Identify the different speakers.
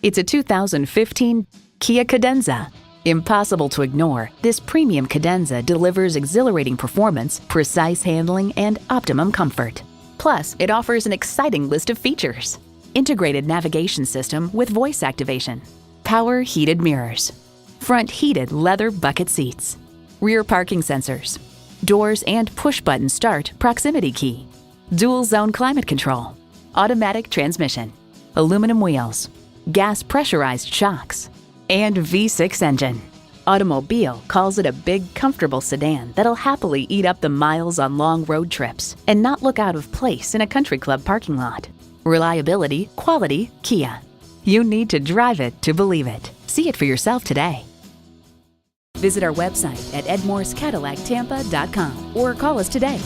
Speaker 1: It's a 2015 Kia Cadenza. Impossible to ignore, this premium Cadenza delivers exhilarating performance, precise handling, and optimum comfort. Plus, it offers an exciting list of features. Integrated navigation system with voice activation, power heated mirrors, front heated leather bucket seats, rear parking sensors, doors and push-button start proximity key, dual zone climate control, automatic transmission, aluminum wheels, gas pressurized shocks, and V6 engine. Automobile calls it a big, comfortable sedan that'll happily eat up the miles on long road trips and not look out of place in a country club parking lot. Reliability, quality, Kia. You need to drive it to believe it. See it for yourself today. Visit our website at edmorscadillactampa.com or call us today.